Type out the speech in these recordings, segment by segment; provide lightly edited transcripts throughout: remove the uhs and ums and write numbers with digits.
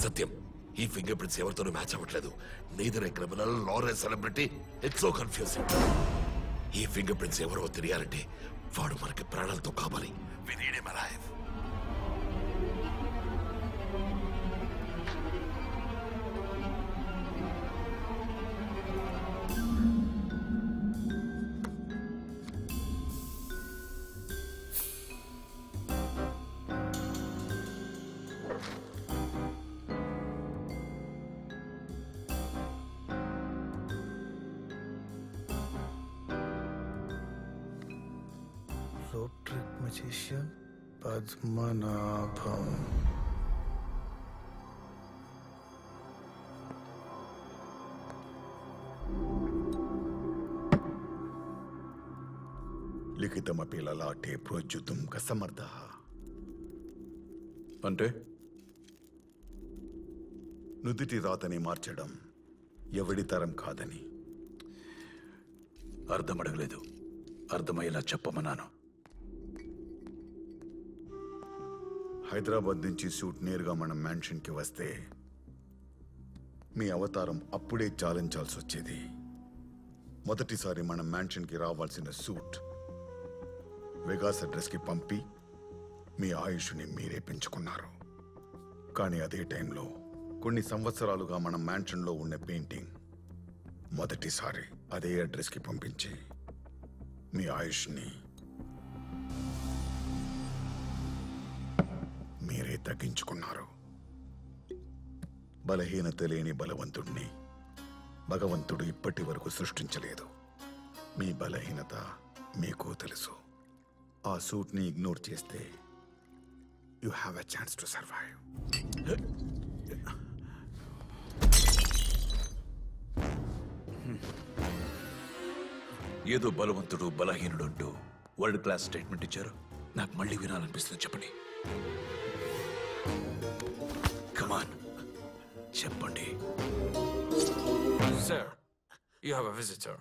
సత్యం, ఈ finger prints ఎవరితోనూ match అవ్వట్లేదు. Neither A criminal Nar A celebrity. It's so confusing. ఈ ఫింగర్ ప్రింట్స్ ఎవరో తెలియాలంటే వాడు మనకి ప్రాణాలతో కావాలి. We need him alive. Rope trick magician Padmanabham. లిఖితమపి లలాటే ప్రోజ్జుతుం కసమర్దః. అంటే నుదిటి రాతని మార్చడం ఎవడి తరం కాదని. అర్థం అడగలేదు, అర్థమయ్యేలా చెప్పమన్నాను. హైదరాబాద్ నుంచి సూట్ నేరుగా మన మ్యాన్షన్కి వస్తే మీ అవతారం అప్పుడే చాలించాల్సి వచ్చేది. మొదటిసారి మన మ్యాన్షన్కి రావాల్సిన సూట్ వెగాస్ అడ్రస్కి పంపి మీ ఆయుష్ని మీరే పెంచుకున్నారు. కానీ అదే టైంలో కొన్ని సంవత్సరాలుగా మన మ్యాన్షన్లో ఉన్న పెయింటింగ్ మొదటిసారి అదే అడ్రస్కి పంపించి మీ ఆయుష్ని మీరే తగ్గించుకున్నారు. బలహీనత లేని బలవంతుణ్ణి భగవంతుడు ఇప్పటి వరకు సృష్టించలేదు. మీ బలహీనత మీకు తెలుసు. ఆ సూట్ని ఇగ్నోర్ చేస్తే you have a chance to survive. ఏదో బలవంతుడు బలహీనుడు అంటూ వరల్డ్ క్లాస్ స్టేట్మెంట్ ఇచ్చారు. నాకు మళ్ళీ వినాలనిపిస్తుంది. చెప్పండి, కమాన్ చెప్పండి. Sir, you have a visitor.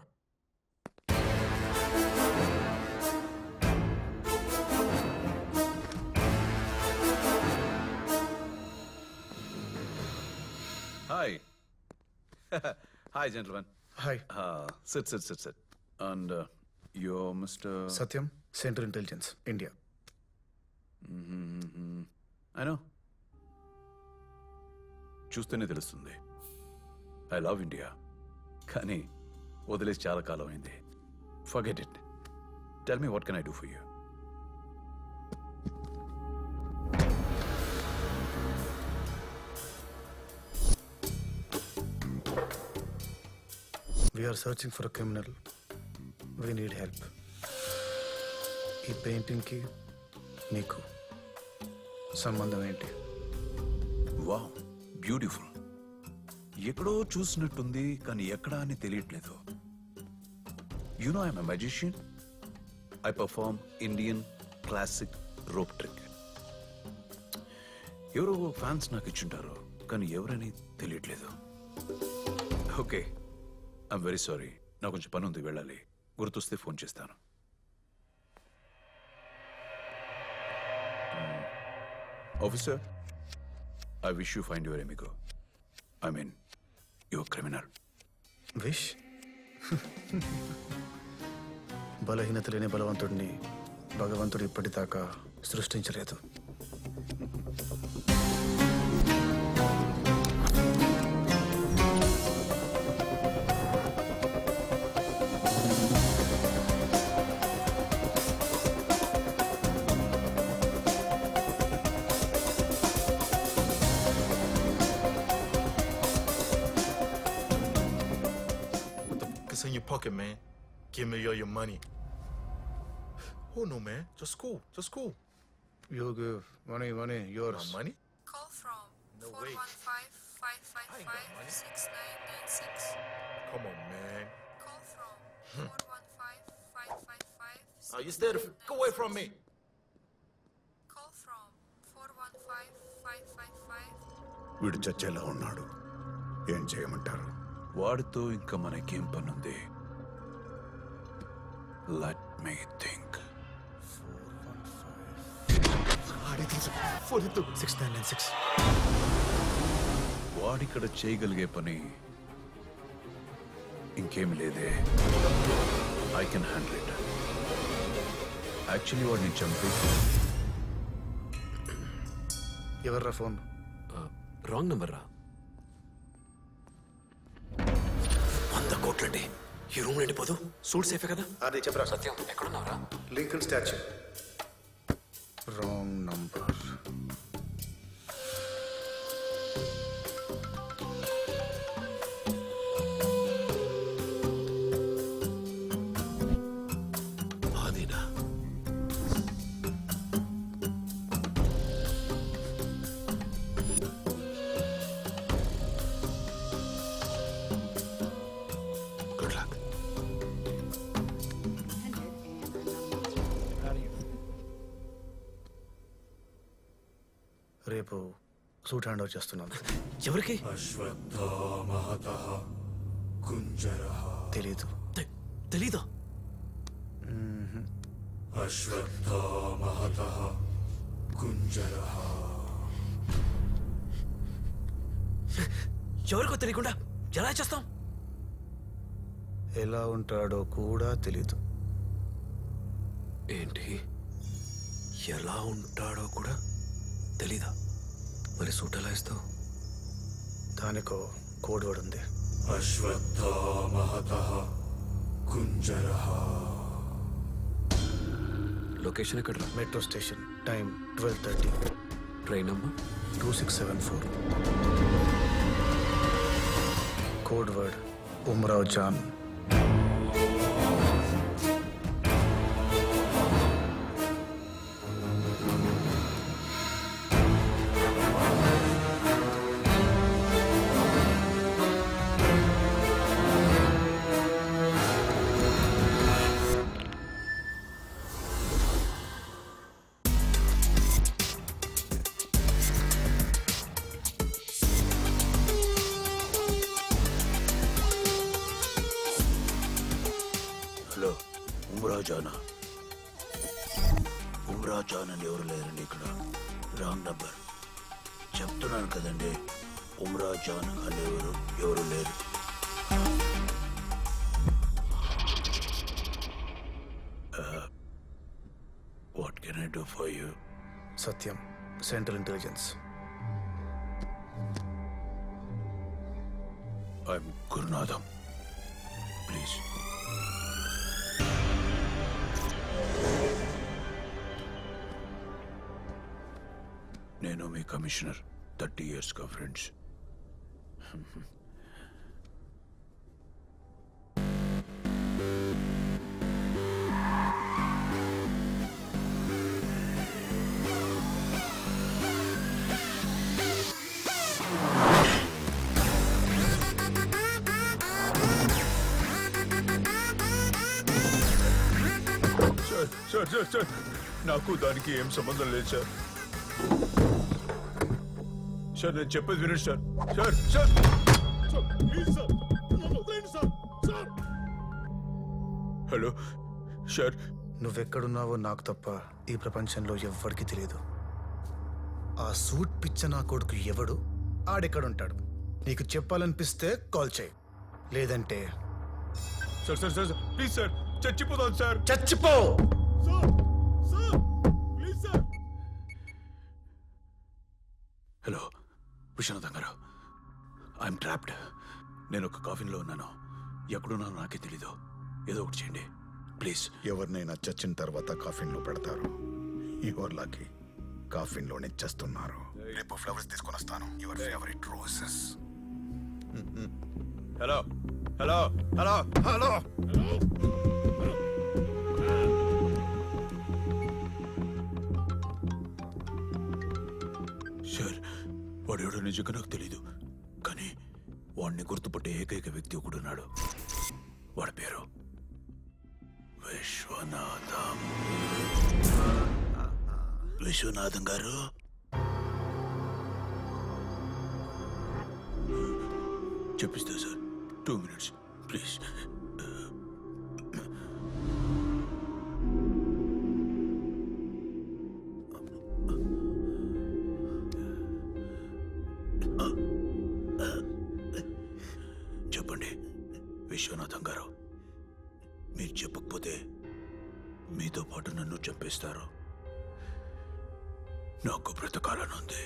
Hi. Hi, gentlemen. Hi. Sit. And you're Mr. Satyam, Central Intelligence, India. I know. చూస్తేనే తెలుస్తుంది. I love India. కానీ వదిలేసి చాలా కాలం అయింది. Forget it. Tell me what can I do for you? We are searching for a criminal. We need help. ఈ పెయింటింగ్కి నీకు సంబంధం ఏంటి? Wow, beautiful. ఎక్కడో చూసినట్టుంది, కానీ ఎక్కడా అని తెలియట్లేదు. You know I'm a magician. I perform Indian classic rope trick. ఎవరో ఫ్యాన్స్ నాకు ఇచ్చుంటారు, కానీ ఎవరని తెలియట్లేదు. Okay, I'm very sorry. నాకు కొంచెం పని ఉంది, వెళ్ళాలి. గుర్తొస్తే ఫోన్ చేస్తాను. Officer, I wish you find your amigo. I mean, you're a criminal. Wish? బలహీనత లేని బలవంతుడిని భగవంతుడు ఇప్పటిదాకా సృష్టించలేదు. In your pocket, man. Give me your money. Oh no, man. Just cool. You give money, yours. My money? Call from No way. 415-555-6996. Come on, man. Call from 415-555. You stay go away from me. Call from 415-555. వీడు చచ్చేలా ఉన్నాడు. ఏం చేయమంటారు? వాడితో ఇంకా మనకేం పనుంది? Let me think. 415 696. వాడిక్కడ చేయగలిగే పని ఇంకేమి లేదే. I can handle it. Actually వాడిని చంపి ఎవర్రా ఫోన్? రాంగ్ నెంబర్ రా. 100 కోట్లండి. ఈ రూమ్ నిండిపోదు. సూట్ సేఫే కదా? అది చెప్పరా. సత్యం ఎక్కడున్నావురా? Lincoln statue. Wrong number. ఆదినా గుడ్ లక్. రేపు సూట్ హ్యాండ్ ఓవర్ చేస్తున్నాను. ఎవరికి? తెలీదు. తెలీదా? ఎవరికో తెలియకుండా ఎలా చేస్తాం? ఎలా ఉంటాడో కూడా తెలీదు. ఏంటి? ఎలా ఉంటాడో కూడా తెలీదా? మరి సూట్ ఎలా ఇస్తావు? దానికో కోడ్ వర్డ్ ఉంది. లొకేషన్ ఎక్కడ? Metro station. Time 12:30. Train number 2674. Code word Umrao Jaan. Hello, ఉమ్రాజానా? ఉమ్రాజాన్ అని ఎవరు లేరండి ఇక్కడ. Wrong number. చెప్తున్నాను కదండి, ఉమ్రాజాన్ అనేవారు ఎవరు లేరు. What can I do for you? Satyam, central intelligence. I am Gurunatham. Please. నేను మీ కమిషనర్. 30 years గా ఫ్రెండ్స్. సార్, నాకు దానికి ఏం సంబంధం లేదు సార్. సార్, నేను చెప్పేది వినండి సార్. Sir hello sir. నువ్వెక్కడున్నావో నాకు తప్ప ఈ ప్రపంచంలో ఎవ్వడికి తెలియదు. ఆ సూట్ పిచ్చ నా కొడుకు ఎవడు, ఆడెక్కడుంటాడు. నీకు చెప్పాలనిపిస్తే కాల్ చేయి, లేదంటే సార్ ప్లీజ్ సార్, చచ్చిపోతాను సార్. చచ్చిపో. హలో విశ్వనాథం గారు, ఐఎమ్ ట్రాప్డ్. నేను ఒక కాఫీన్లో ఉన్నాను. ఎక్కడున్నానో నాకే తెలీదు. ఏదో ఒకటి చేయండి ప్లీజ్. ఎవరినైనా చచ్చిన తర్వాత కాఫిన్లో పెడతారు. ఎవరిలాకి కాఫిన్లోనే చేస్తున్నారు. రేపు ఫ్లవర్స్ తీసుకొని వస్తాను. Your favourite roses. Hello hello hello hello sir, వాడెవడో నిజంగా నాకు తెలీదు. కానీ వాడిని గుర్తుపట్టే ఏకైక వ్యక్తి ఒకడున్నాడు. వాడి పేరు విశ్వనాథం. విశ్వనాథం గారు, చెప్పిస్తా సార్. 2 minutes please. విశ్వనాథం గారు, మీరు చెప్పకపోతే మీతో పాటు నన్ను చంపేస్తారు. నాకు బ్రతకాలనుంది.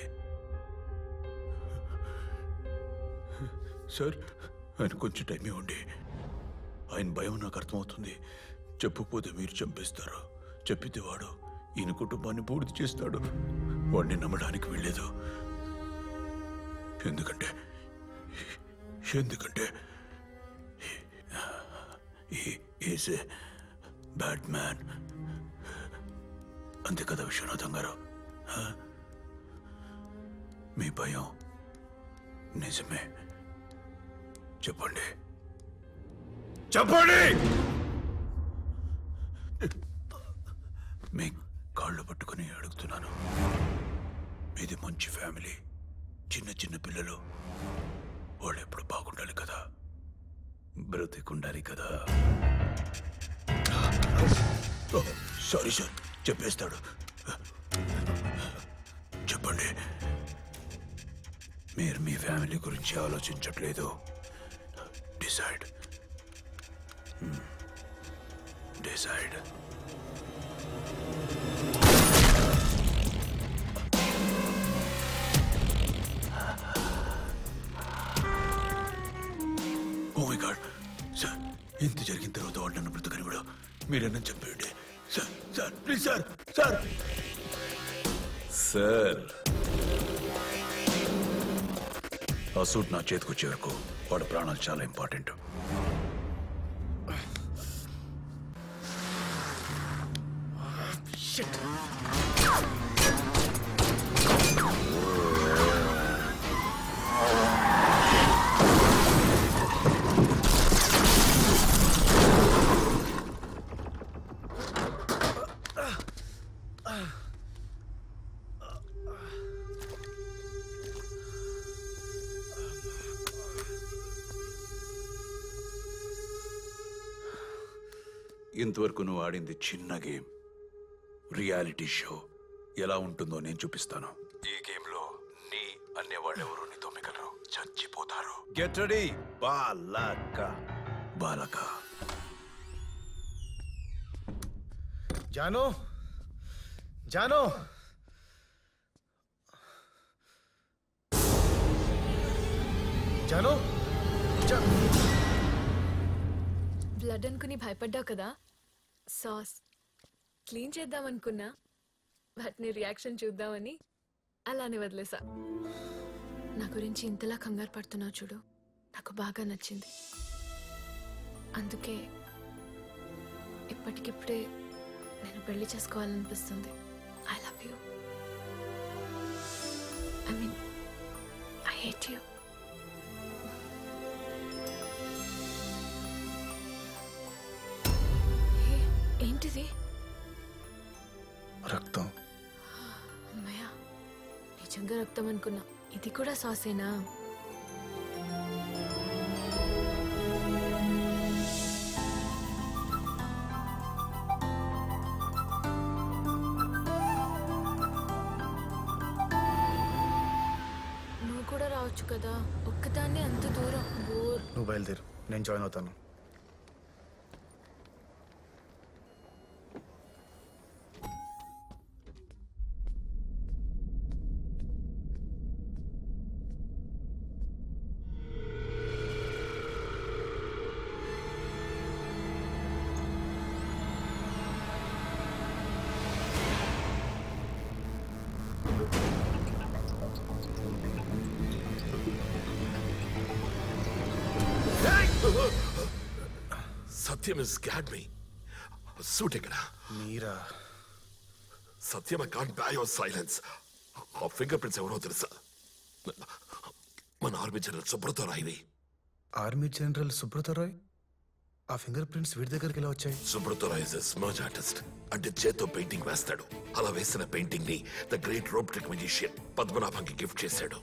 సార్, ఆయన కొంచెం టైం ఇవ్వండి. ఆయన భయం నాకు అర్థమవుతుంది. చెప్పకపోతే మీరు చంపేస్తారు. చెప్పితే వాడు ఈయన కుటుంబాన్ని పూర్తి చేస్తాడు. వాడిని నమ్మడానికి వెళ్ళలేదు. ఎందుకంటే ఈజ్ ఏ బ్యాడ్ మ్యాన్. అంతే కదా విశ్వనాథం గారు? మీ భయం నిజమే. చెప్పండి. మీ కాళ్ళు పట్టుకుని అడుగుతున్నాను. మీది మంచి ఫ్యామిలీ, చిన్న చిన్న పిల్లలు. వాళ్ళు ఎప్పుడు బాగుండాలి కదా, బ్రతికుండాలి కదా. సారీ సార్, చెప్పేస్తాడు. చెప్పండి. మీరు మీ ఫ్యామిలీ గురించి ఆలోచించట్లేదు. Decide. Oh my god sir, ఇంత జరిగిన తర్వాత వాడు నన్ను బ్రతకని కూడా మీరన్నా చెప్పండి sir. Sir please sir. Sir sir ఆ సూట్ నా చేతికి వచ్చే వరకు వాడు ప్రాణాలు చాలా ఇంపార్టెంట్. ఇంతవరకు నువ్వు ఆడింది చిన్న గేమ్. రియాలిటీ షో ఎలా ఉంటుందో నేను చూపిస్తాను. ఈ గేమ్ లో నీ అనేవాళ్ళెవరు నీతో మిగలరు, చచ్చిపోతారు. గెట్ రెడీ బాలక. జాను, జాను, జాను. బ్లడ్ అనుకుని భయపడ్డావు కదా. సాస్ క్లీన్ చేద్దామనుకున్నా, బట్ నీ రియాక్షన్ చూద్దామని అలానే వదిలేసా. నా గురించి ఇంతలా కంగారు పడుతున్నావు చూడు, నాకు బాగా నచ్చింది. అందుకే ఇప్పటికిప్పుడే నేను పెళ్లి చేసుకోవాలనిపిస్తుంది. I love you. I mean I hate you. ఏంటిది? రక్తం. అమ్మయ్య, నిజంగా రక్తం అనుకున్నా. ఇది కూడా సాసేనా? నువ్వు కూడా రావచ్చు కదా, ఒక్కదాన్ని అంత దూరం. బోర్. నువ్వు బయలుదేరు, నేను జాయిన్ అవుతాను. Satyam has scared me. Suit ikkada. Meera. Satyam, I can't bear your silence. Our fingerprints evaro telusa. మన ఆర్మీ జనరల్ సుబ్రత రాయ్వి. Army general Subrata Roy? ఆ ఫింగర్ ప్రింట్స్ వీడి దగ్గరికి ఎలా వచ్చాయి? Subrata Roy is a smudge artist. అంటే చేత్తో పెయింటింగ్ వేస్తాడు. అలా వేసిన పెయింటింగ్ ని the great rope trick musician పద్మనాభంకి గిఫ్ట్ చేశాడు.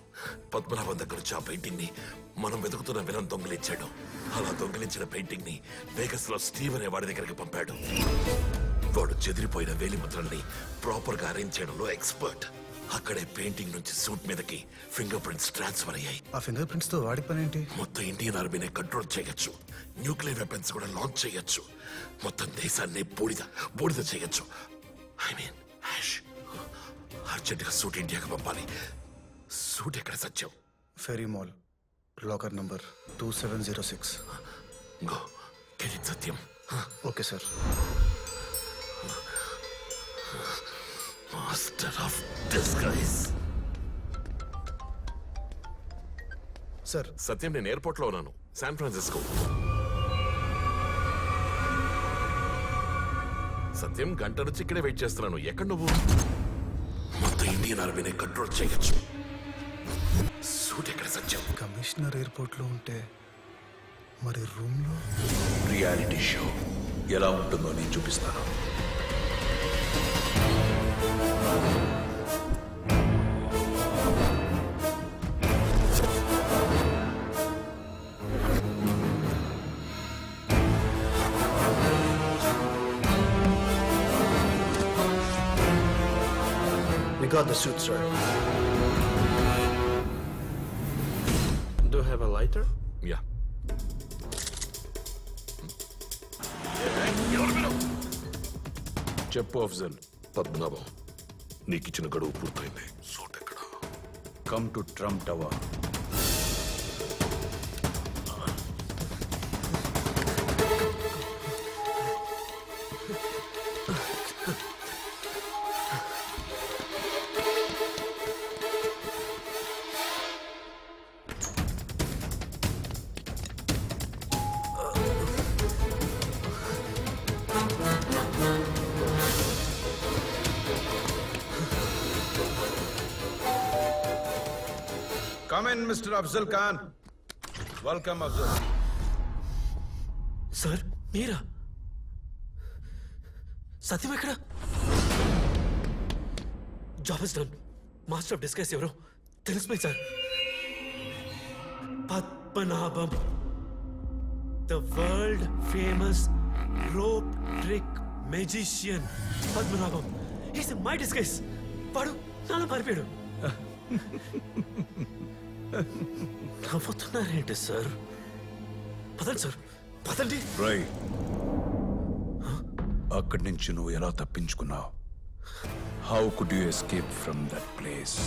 పద్మనాభం దగ్గర వచ్చి ఆ పెయింటింగ్ ని మనం వెతుకుతున్న విలన్ దొంగిలించాడు. అలా దొంగిలించిన పెయింటింగ్ ని వేగస్ లో స్టీవ్ అనే వాడి దగ్గరికి పంపాడు. వాడు చెదిరిపోయిన వేలిముద్రల్ని ప్రాపర్ గా అరేంజ్ చేయడంలో ఎక్స్పర్ట్. అక్కడే పెయింటింగ్ నుంచి సూట్ మీదకి ఫింగర్ ప్రింట్స్ ట్రాన్స్ఫర్ అయ్యాయి. ఆ ఫింగర్ ప్రింట్స్ తో వాడి పని ఏంటి? మొత్తం ఇండియన్ ఆర్మీని కంట్రోల్ చేయొచ్చు, న్యూక్లియర్ వెపన్స్ కూడా లాంచ్ చేయొచ్చు, మొత్తం దేశాన్ని బూడిద చేయొచ్చు. ఐ మీన్ అర్జెంట్ గా సూట్ ఇండియాకి పంపాలి. సూట్ ఎక్కడ Satyam? Ferry mall, locker number 2706. Go get it Satyam. Okay sir. Master of disguise. Sir Satyam, నేను ఎయిర్పోర్ట్ లో ఉన్నాను, శాన్ ఫ్రాన్సిస్కో. సత్యం, గంట నుంచి ఇక్కడే వెయిట్ చేస్తున్నాను. ఎక్కడ నువ్వు? మొత్తం ఇండియన్ ఆర్మీని కంట్రోల్ చేయొచ్చు. సూట్ ఎక్కడ సత్యం? కమిషనర్ ఎయిర్పోర్ట్ లో ఉంటే మరి రూమ్ లో? రియాలిటీ షో ఎలా ఉంటుందో నేను చూపిస్తాను. We got the suit, sir. Do you have a lighter? Yeah. చెప్పు అఫ్జల్. పద్మనాభం, నీకిచ్చిన గడువు పూర్తయింది. సూట్ ఎక్కడ? Come to Trump tower. Come in, Mr. Afzal Khan. Welcome, Afzal. Sir మీరా? సత్యం ఎక్కడ? Job is done. Master of disguise ఎవరో తెలిసిపోయింది సార్. Padmanabham, the world famous rope trick magician Padmanabham. Is my disguise. వాడు నాలో మారిపోయాడు. నవ్వుతున్నారేంటి సార్? పదండి సార్, పదండి. రై, అక్కడి నుంచి నువ్వు ఎలా తప్పించుకున్నావు? How could you escape from that place?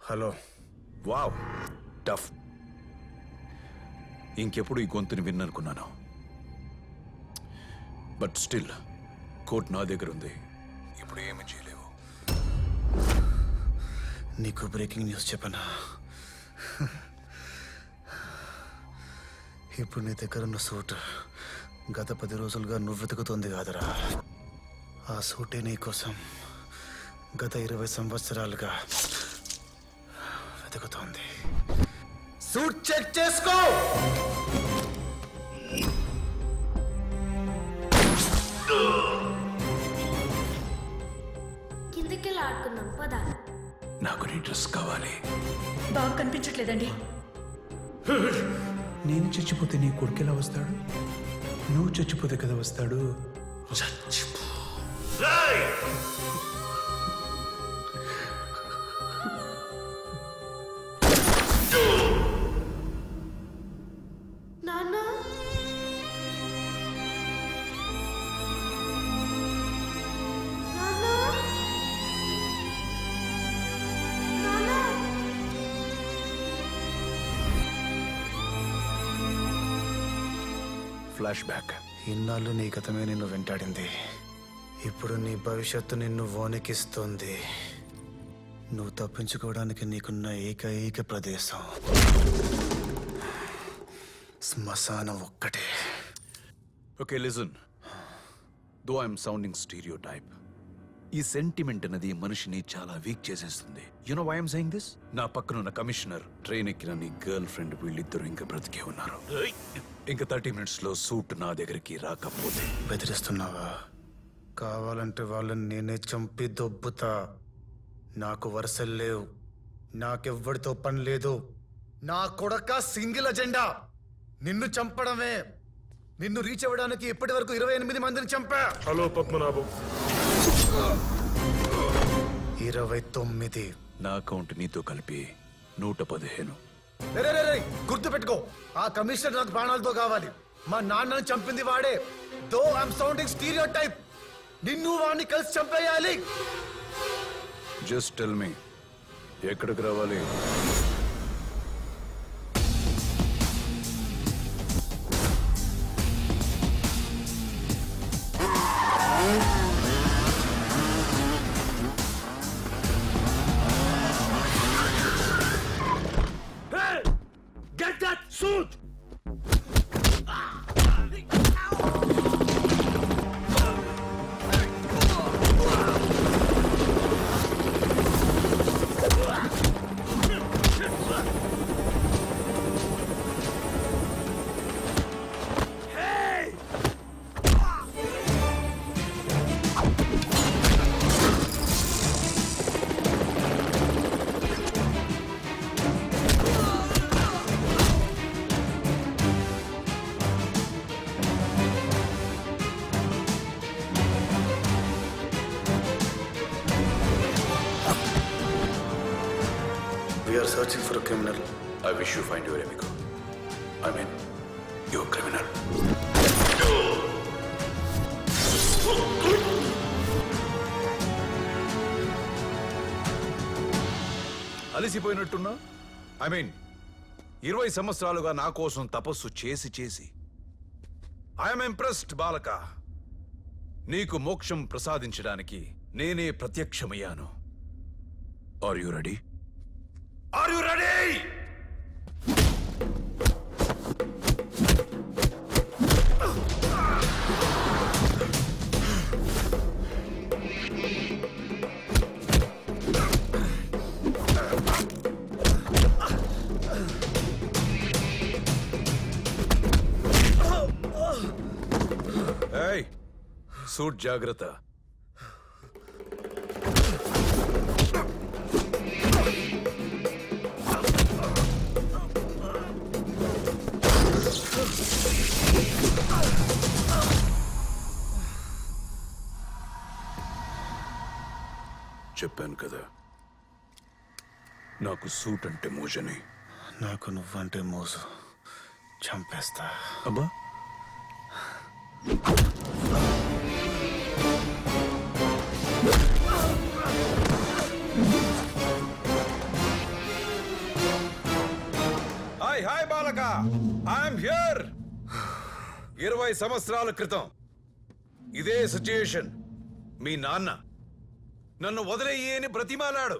Hello. Wow, tough. ఇంకెప్పుడు ఈ గొంతుని విన్ననుకున్నాను. బట్ స్టిల్ కోర్ట్ నా దగ్గర ఉంది. ఇప్పుడు ఏమి చేయలేవు. నీకు బ్రేకింగ్ న్యూస్ చెప్పనా? ఇప్పుడు నీ దగ్గర ఉన్న సూట్ గత 10 రోజులుగా నువ్వు వెతుకుతుంది కాదురా. ఆ సూటే నీ కోసం గత 20 సంవత్సరాలుగా వెతుకుతోంది. సూట్ చెక్ చేసుకో. కిందకెళ్ళి ఆడుకుందాం పదా. నాకు నీ డ్రెస్ కావాలి. బాగా కనిపించట్లేదండి. నేను చచ్చిపోతే నీ కొడుకు ఎలా వస్తాడు? నువ్వు చచ్చిపోతే కదా వస్తాడు. నాన్న ఫ్లాష్ బ్యాక్. ఇన్నాళ్ళు నీ గతమే నిన్ను వెంటాడింది. ఇప్పుడు నీ భవిష్యత్తు నిన్ను వణికిస్తోంది. నువ్వు తప్పించుకోవడానికి నీకున్న ఏకైక ప్రదేశం శ్మశానం ఒక్కటే. Okay listen. Though I'm sounding stereotype, ఈ సెంటిమెంట్ అనేది మనిషిని చాలా వీక్ చేసేస్తుంది. You know why I'm saying this? నా పక్కనున్న కమిషనర్, ట్రైన్ ఎక్కిన నీ గర్ల్ ఫ్రెండ్, వీళ్ళిద్దరూ ఇంకా బ్రతికే ఉన్నారు. ఇంకా 30 minutes లో సూట్ నా దగ్గరికి రాకపోతే. బెదిరిస్తున్నావా? కావాలంటే వాళ్ళని నేనే చంపి దొబ్బుతా. నాకు వరుసలు లేవు, నాకెవ్వడితో పని లేదు. నా కొడక సింగిల్ అజెండా నిన్ను చంపడమే. నిన్ను రీచ్ అవ్వడానికి ఇప్పటి వరకు 28 మందిని చంపా. హలో పద్మనాభం. 29. నా అకౌంట్ నీతో కలిపి 115. గుర్తు పెట్టుకో, ఆ కమిషనర్ నాకు ప్రాణాలతో కావాలి. మా నాన్నను చంపింది వాడే. దో ఐఎమ్ సౌండింగ్ స్టీరియోటైప్, నిన్ను వాడిని కలిసి చంపేయాలి. జస్ట్ టెల్ మీ, ఎక్కడికి రావాలి? Get that suit! We are searching for a criminal. I wish you find your amigo. I mean, your criminal. అలసిపోయినట్టున్నా? ఐ మీన్ 20 సంవత్సరాలుగా నా కోసం తపస్సు చేసి చేసి ఐఎమ్ ఇంప్రెస్డ్ బాలక. నీకు మోక్షం ప్రసాదించడానికి నేనే ప్రత్యక్షమయ్యాను. Are you ready? Are you ready? Suit జాగ్రత్త. చెప్పాను కదా, నాకు సూట్ అంటే మోజని. నాకు నువ్వంటే మోజు. చంపేస్తా. అబ్బా, హాయ్ బాలక, ఐఎమ్ హియర్. 20 సంవత్సరాల క్రితం ఇదే సిచ్యుయేషన్. మీ నాన్న నన్ను వదిలేయి అని బ్రతిమాలాడు,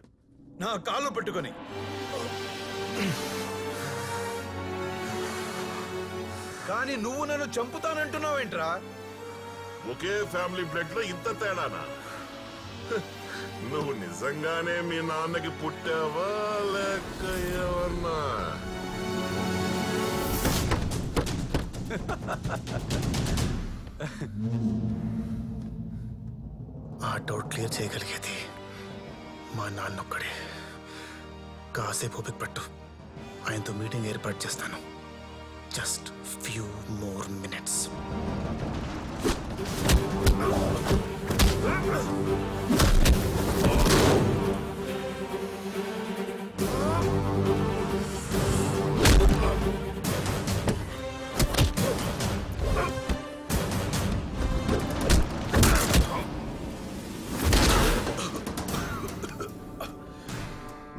నా కాళ్ళు పట్టుకొని. కానీ నువ్వు నన్ను చంపుతానంటున్నావేంట్రా? ఒకే ఫ్యామిలీ బ్లడ్ లో ఇంత తేడానా? నువ్వు నిజంగానే మీ నాన్నకి పుట్టావా లేక ఏమన్నా? ఆ డౌట్ క్లియర్ చేయగలిగేది మా నాన్నొక్కడే. కాసేపు ఓపిక పట్టు, ఆయనతో మీటింగ్ ఏర్పాటు చేస్తాను. Just few more minutes.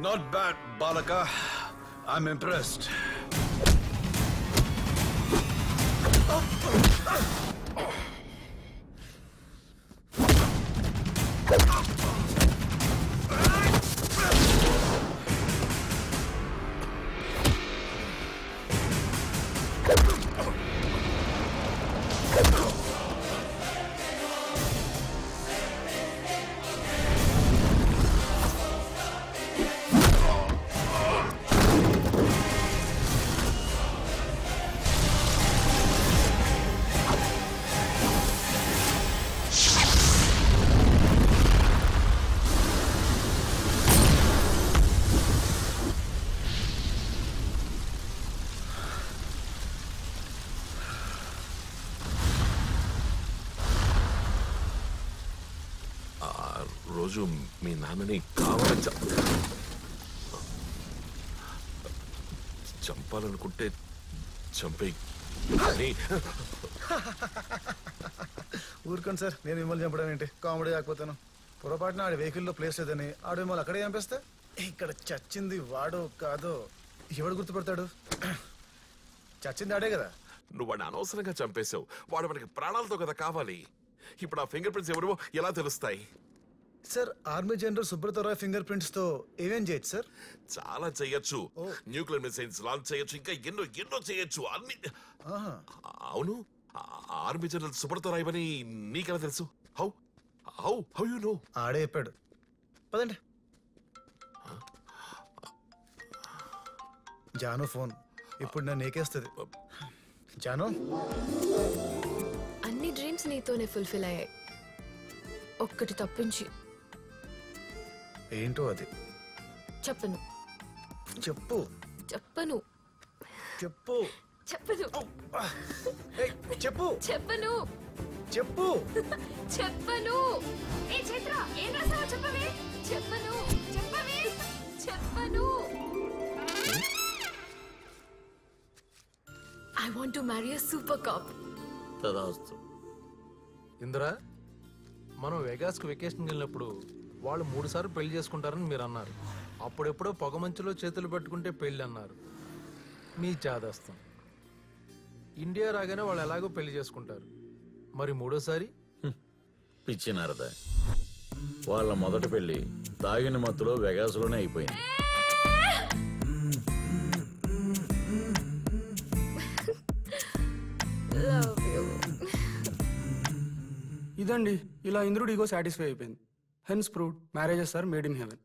Not bad, Balaka. I'm impressed. రోజు మీ నాన్నని కావాలని చంపాలనుకుంటే చంపే. ఊరుకోండి సార్, నేను మిమ్మల్ని చంపడం ఏంటి? కామెడీ కాకపోతాను. పొరపాటున ఆడి వెహికల్లో ప్లేస్ లేదని ఆడు మిమ్మల్ని అక్కడే చంపేస్తే ఇక్కడ చచ్చింది వాడు కాదు, ఎవడు గుర్తుపడతాడు? చచ్చింది ఆడే కదా. నువ్వు వాడిని అనవసరంగా చంపేశావు. వాడు మనకి ప్రాణాలతో కదా కావాలి. ఇప్పుడు ఆ ఫింగర్ ప్రింట్స్ ఎవరివో ఎలా తెలుస్తాయి? Sir, army general Subrata Roy finger prints తో ఏమేం చేయొచ్చు సార్? చాలా చేయొచ్చు. న్యూక్లియర్ మిసైల్స్ లాంచ్ చేయొచ్చు, ఇంకా ఎన్నో ఎన్నో చేయొచ్చు. అన్ని. అవును, ఆర్మీ జనరల్ సుబ్రతరాయ్ అని నీకెలా తెలుసు? How how how you know? ఆడే చెప్పాడు. పదండి. జాను ఫోన్ ఇప్పుడు నన్ను ఏకేస్తుంది. జాను, అన్ని డ్రీమ్స్ నీతోనే ఫుల్ఫిల్ అయ్యాయి, ఒక్కటి తప్పించి. ఏంటో అది? చెప్పను. చెప్పు. చెప్పను. చెప్పు. చెప్పను. చెప్పు. చెప్పను. చెప్పు. చెప్పను. ఏ చైత్ర, ఏం రాసావో చెప్పవే. చెప్పను. చెప్పవే. చెప్పను. I want to marry a super cop. తదాస్తు. ఇందిరా, మనం వెగాస్కి వెకేషన్కి వెళ్ళినప్పుడు వాళ్ళు 3 సార్లు పెళ్లి చేసుకుంటారని మీరు అన్నారు. అప్పుడెప్పుడో పొగమంచులో చేతులు పట్టుకుంటే పెళ్ళి అన్నారు. మీ చాదస్తం. ఇండియా రాగానే వాళ్ళు ఎలాగో పెళ్లి చేసుకుంటారు, మరి 3వ సారి? పిచ్చినారదా, వాళ్ళ మొదటి పెళ్లి తాగిన మత్తులో వెగాస్లోనే అయిపోయింది. ఇదండి, ఇలా ఇంద్రుడి ఈగో సాటిస్ఫై అయిపోయింది. Hence proved, marriages are made in haven.